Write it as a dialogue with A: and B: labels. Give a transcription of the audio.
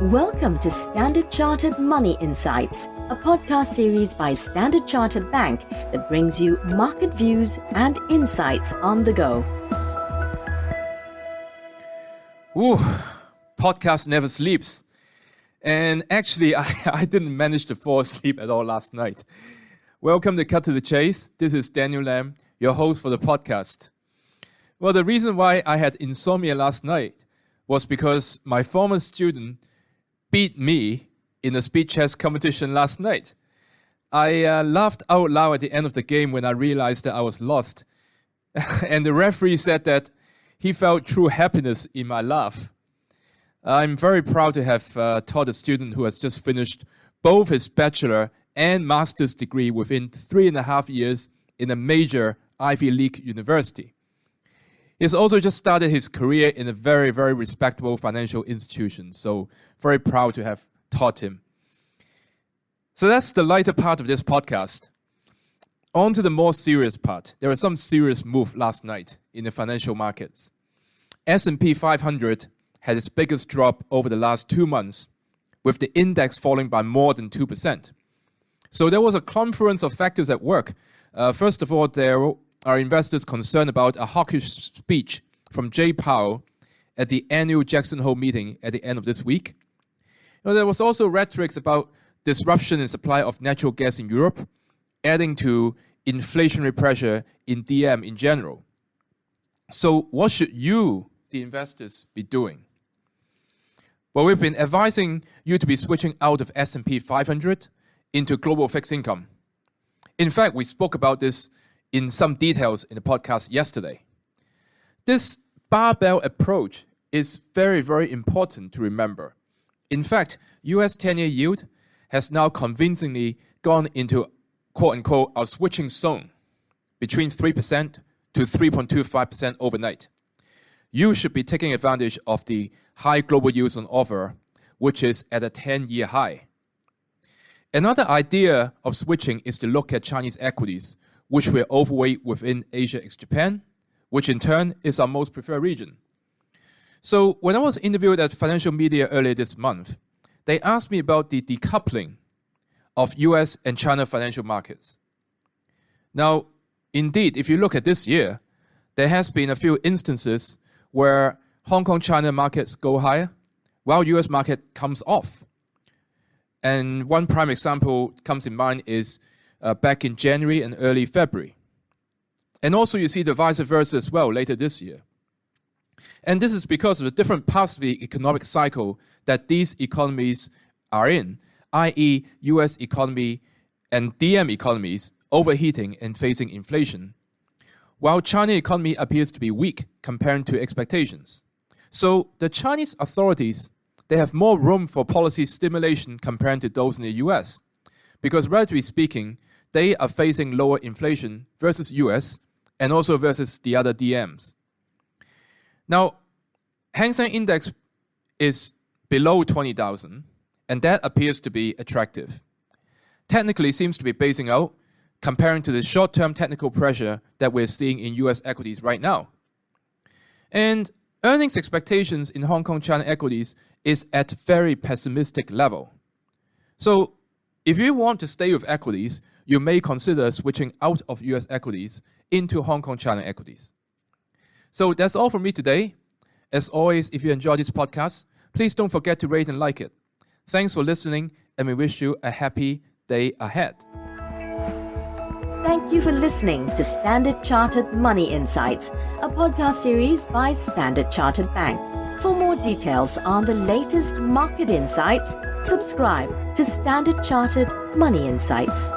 A: Welcome to Standard Chartered Money Insights, a podcast series by Standard Chartered Bank that brings you market views and insights on the go.
B: Ooh, podcast never sleeps. And actually, I didn't manage to fall asleep at all last night. Welcome to Cut to the Chase. This is Daniel Lam, your host for the podcast. Well, the reason why I had insomnia last night was because my former student beat me in a speed chess competition last night. I laughed out loud at the end of the game when I realized that I was lost. And the referee said that he felt true happiness in my laugh. I'm very proud to have taught a student who has just finished both his bachelor and master's degree within 3.5 years in a major Ivy League university. He's also just started his career in a very, very respectable financial institution, so very proud to have taught him. So that's the lighter part of this podcast. On to the more serious part. There was some serious move last night in the financial markets. S&P 500 had its biggest drop over the last 2 months, with the index falling by more than 2%. So there was a confluence of factors at work. First of all, there are investors concerned about a hawkish speech from Jay Powell at the annual Jackson Hole meeting at the end of this week. There was also rhetoric about disruption in supply of natural gas in Europe, adding to inflationary pressure in DM in general. So what should you, the investors, be doing? Well, we've been advising you to be switching out of S&P 500 into global fixed income. In fact, we spoke about this in some details in the podcast yesterday. This barbell approach is very, very important to remember. In fact, US 10-year yield has now convincingly gone into quote-unquote our switching zone between 3% to 3.25% overnight. You should be taking advantage of the high global yields on offer, which is at a 10-year high. Another idea of switching is to look at Chinese equities, which we're overweight within Asia ex-Japan, which in turn is our most preferred region. So when I was interviewed at Financial Media earlier this month, they asked me about the decoupling of US and China financial markets. Now, indeed, if you look at this year, there has been a few instances where Hong Kong China markets go higher, while US market comes off. And one prime example comes in mind is back in January and early February. And also you see the vice versa as well later this year. And this is because of the different parts of the economic cycle that these economies are in, i.e. US economy and DM economies overheating and facing inflation, while China economy appears to be weak compared to expectations. So the Chinese authorities, they have more room for policy stimulation compared to those in the US, because relatively speaking, they are facing lower inflation versus US and also versus the other DMs. Now, Hang Seng Index is below 20,000, and that appears to be attractive. Technically seems to be basing out comparing to the short-term technical pressure that we're seeing in US equities right now. And earnings expectations in Hong Kong China equities is at very pessimistic level. So if you want to stay with equities, you may consider switching out of US equities into Hong Kong China equities. So that's all from me today. As always, if you enjoy this podcast, please don't forget to rate and like it. Thanks for listening, and we wish you a happy day ahead.
A: Thank you for listening to Standard Chartered Money Insights, a podcast series by Standard Chartered Bank. For more details on the latest market insights, subscribe to Standard Chartered Money Insights.